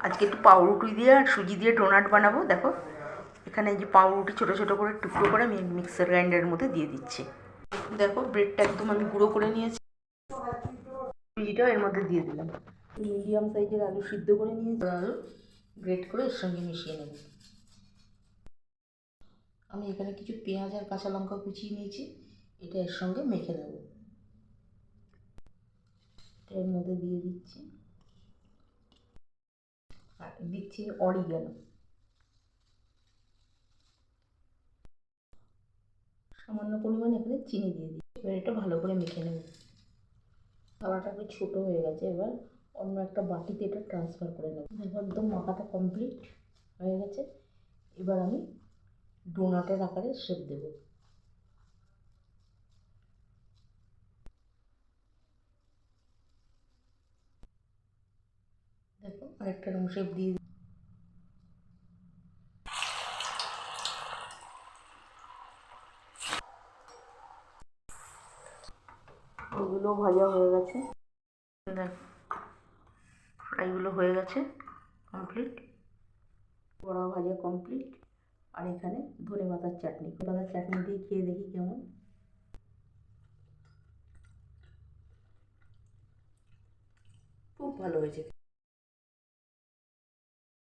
আজকে একটু পাউরুটি দিয়ে আর সুজি দিয়ে ডোনাট বানাবো। দেখো এখানে এই যে পাউরুটি ছোটো ছোটো করে টুকরো করে আমি মিক্সার গ্রাইন্ডারের মধ্যে দিয়ে দিচ্ছি। দেখো ব্রেডটা একদম আমি গুঁড়ো করে নিয়েছি, সুজিটাও এর মধ্যে দিয়ে দিলাম। মিডিয়াম সাইজের আলু সিদ্ধ করে নিয়েছি, আলু গ্রেট করে এর সঙ্গে মিশিয়ে নেব। আমি এখানে কিছু পেঁয়াজ আর কাঁচা লঙ্কা কুচিয়ে নিয়েছি, এটা এর সঙ্গে মেখে নেব। এর মধ্যে দিয়ে দিচ্ছি আর দিচ্ছি অরিগ্যানো, সামান্য পরিমাণ এখানে চিনি দিয়ে দিই। এবার এটা ভালো করে মেখে নেব। থালাটা একটু ছোটো হয়ে গেছে, এবার অন্য একটা বাটিতে এটা ট্রান্সফার করে নেব। একদম মাখাটা কমপ্লিট হয়ে গেছে। এবার আমি ডোনাটের আকারে শেপ দেব। দেখো আরেকটা রং শেপ দিয়ে ওগুলো ভাজা হয়ে গেছে। দেখ ফ্রাইগুলো হয়ে গেছে কমপ্লিট, বড়া ভাজা কমপ্লিট। আর এখানে ধনে পাতার চাটনি, ধনে পাতার চাটনি দিয়ে খেয়ে দেখি কেমন। খুব ভালো হয়েছে।